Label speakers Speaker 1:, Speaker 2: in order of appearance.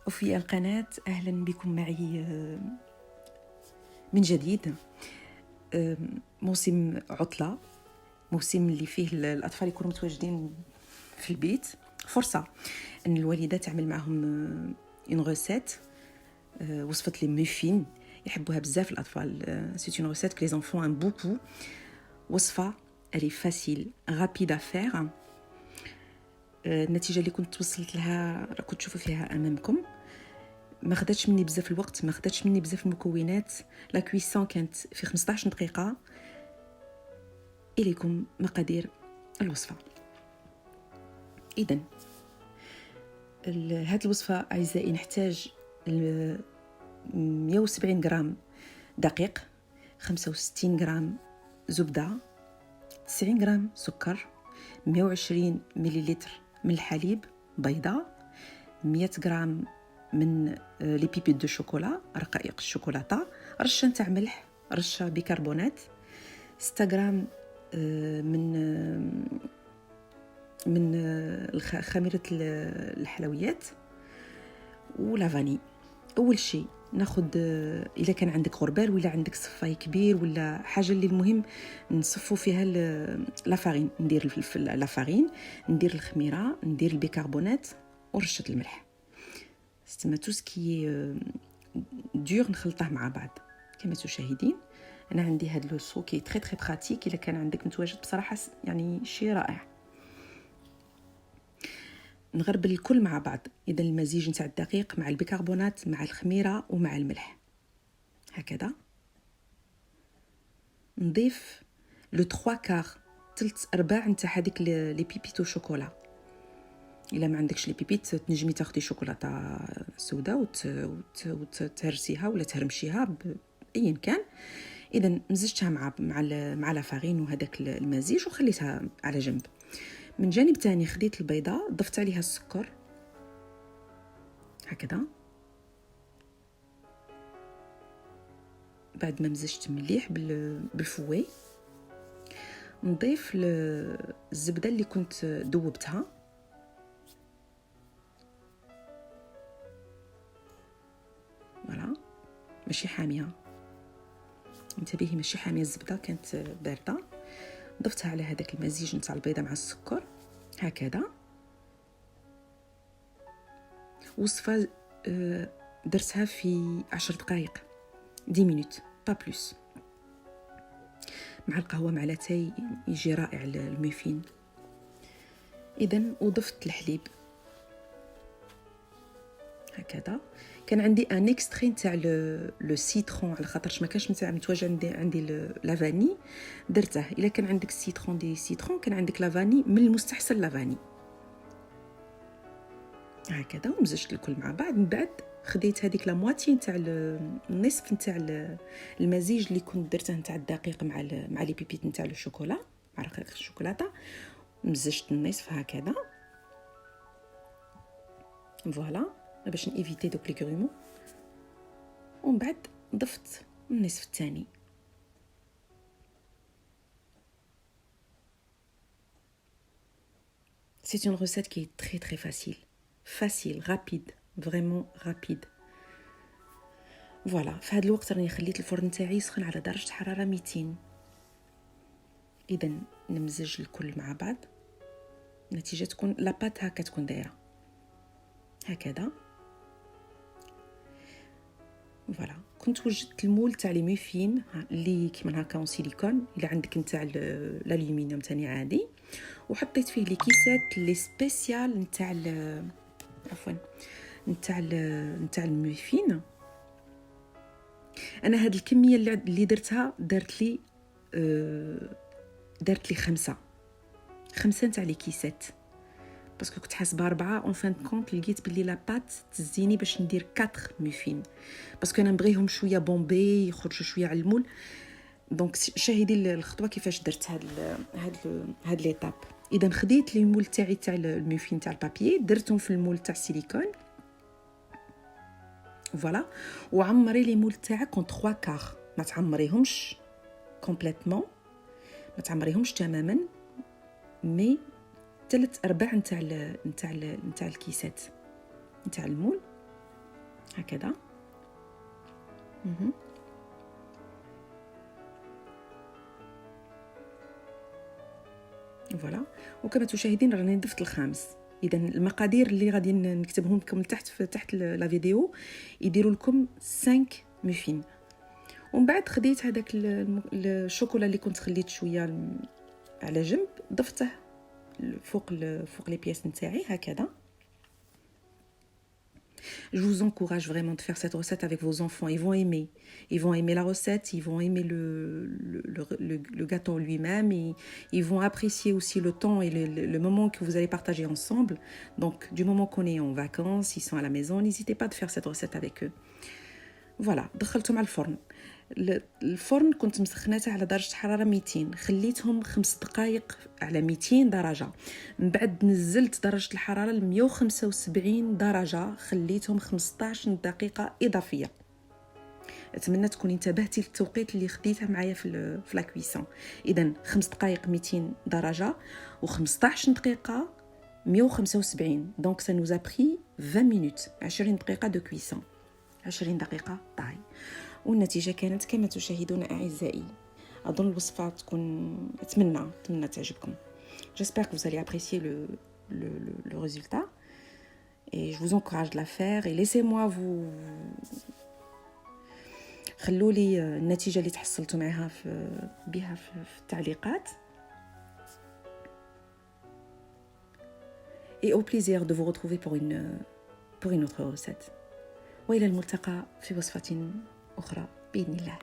Speaker 1: وفي القناة أهلا بكم معي من جديد. موسم عطلة، موسم اللي فيه الأطفال يكونوا متواجدين في البيت، فرصة أن الوالدة تعمل معهم اون غوسيت، وصفة لي موفين يحبوها بزاف الأطفال. سي اون غوسيت كو لي زونفون ام بوكو. وصفة الي فاسيل غابيد افير. النتيجة اللي كنت وصلت لها راكم تشوفوا فيها أمامكم. ما خداتش مني بزاف الوقت، ما خداتش مني بزاف المكونات. لا كويسون كانت في 15 دقيقة. إليكم مقادير الوصفة. إذن هاد الوصفة أعزائي نحتاج 170 غرام دقيق، 65 غرام زبدة، 90 غرام سكر، 120 مليلتر من الحليب بيضة، 100 غرام من لي بيبيت دو شوكولا، رقائق الشوكولاتة، رشة نتاع ملح، رشة بيكربونات، 6 غرام من خميرة الحلويات ولا فاني. اول شيء ناخذ، اذا كان عندك غربال ولا عندك صفاي كبير ولا حاجه اللي المهم نصفوا فيها لافارين، ندير لافارين، ندير الخميره، ندير البيكربونات ورشه الملح. استما تو سكي دور نخلطه مع بعض. كما تشاهدين انا عندي هذا لو سو كي تري تري براتيك. اذا كان عندك متواجد بصراحه يعني شيء رائع. نغربل الكل مع بعض. اذا المزيج نتاع الدقيق مع البيكربونات مع الخميره ومع الملح هكذا. نضيف لو 3 كار، ثلث ارباع نتاع هذيك لي بيبيتو شوكولا. الا ما عندكش لي بيبيت تنجمي تاخدي شوكولاته سوداء وتهرسيها ولا تهرمشيها بايا كان. اذا مزجتها مع لافارين وهذاك المزيج وخليتها على جنب. من جانب ثاني خديت البيضه، ضفت عليها السكر هكذا. بعد ما مزجت مليح بالفوي نضيف الزبده اللي كنت ذوبتها. فوالا، ماشي حاميه، انتبهي ماشي حاميه، الزبده كانت بارده. ضفتها على هذاك المزيج نتاع البيضه مع السكر هكذا. وصفه درتها في 10 دقائق، 10 مينوت با بلوس. مع القهوه مع لاتاي يجي رائع الموفين. اذا وضفت الحليب هكذا. كان عندي ان اكستري نتاع لو سيترون، على خاطرش ما كانش متواجد عندي لا فاني، درته. الا كان عندك السيترون دي سيترون، كان عندك لا فاني، من المستحسن لا فاني هكذا. ومزجت الكل مع بعض. من بعد خديت هذيك لا مواتي نتاع النصف نتاع المزيج اللي كنت درته نتاع الدقيق مع لي بيبيت نتاع الشوكولا، مع رقيق الشوكولاته. مزجت النصف هكذا. فوالا باش نيفيتي دوك لي كرومو. ومن بعد ضفت النصف الثاني. C'est une recette qui est très très facile, rapide, vraiment rapide. فوالا. في هذا الوقت راني خليت الفرن تاعي يسخن على درجة حرارة 200. إذا نمزج الكل مع بعض. النتيجة تكون لاباط هكا تكون دايرة هكذا. فوالا. كنت وجدت المول تاع لي موفين اللي كيما هكا اون سيليكون، الا عندك نتاع الالومنيوم تاني عادي. وحطيت فيه لي كيسات لي سبيسيال نتاع عفوا نتاع الموفين. انا هاد الكميه اللي درتها دارت لي 5 نتاع لي كيسات، باسكو كنت حاسبه 4. اون فان كونت لقيت بلي لاباط تزيني باش ندير 4 موفين، باسكو انا نبغيهم شويه بومبي يخرجوا شويه على المول. دونك شاهدي الخطوه كيفاش درت هاد ليطاب. اذا خديت لي مول تاعي تاع الموفين تاع البابي، درتهم في المول تاع السيليكون. فوالا. وعمري لي مول تاعك كون 3 كار، ما تعمريهمش كومبليتمون، ما تعمريهمش تماما، مي 3/4 نتاع الكيسات نتاع المول هكذا. مهم. فوالا. وكما تشاهدين راني ضفت الخامس. اذا المقادير اللي غادي نكتبهم لكم تحت في تحت لا فيديو يديروا لكم 5 مفين. ومن بعد خديت هذاك الشوكولا اللي كنت خليت شويه على جنب، ضفته فوق لي بياس نتاعي هكذا. Je vous encourage vraiment de faire cette recette avec vos enfants. Ils vont aimer. Ils vont aimer la recette, ils vont aimer le gâteau lui-même. Ils vont apprécier aussi le temps et le moment que vous allez partager ensemble. Donc, du moment qu'on est en vacances, ils sont à la maison, n'hésitez pas de faire cette recette avec eux. فوالا دخلتهم على الفرن. الفرن كنت مسخناته على درجة حرارة 200، خليتهم 5 دقائق على 200 درجة. من بعد نزلت درجة الحرارة ل 175 درجة، خليتهم 15 دقيقة إضافية. أتمنى تكوني انتبهتي للتوقيت اللي خديته معايا في لا كويسون. إذن 5 دقائق 200 درجة و15 دقيقة 175. دونك ça nous a pris 20 minutes، 20 دقيقة دو كويسون، 20 دقيقة طهي. والنتيجة كانت كما تشاهدون أعزائي. أظن الوصفة تكون أتمنى تعجبكم. J'espère que vous allez apprécier le résultat. Et je vous encourage de la faire. Et laissez-moi vous... خلوا لي النتيجة اللي تحصلتوا معها بها في التعليقات. Et au plaisir de vous retrouver pour une autre recette. وإلى الملتقى في وصفة أخرى بإذن الله.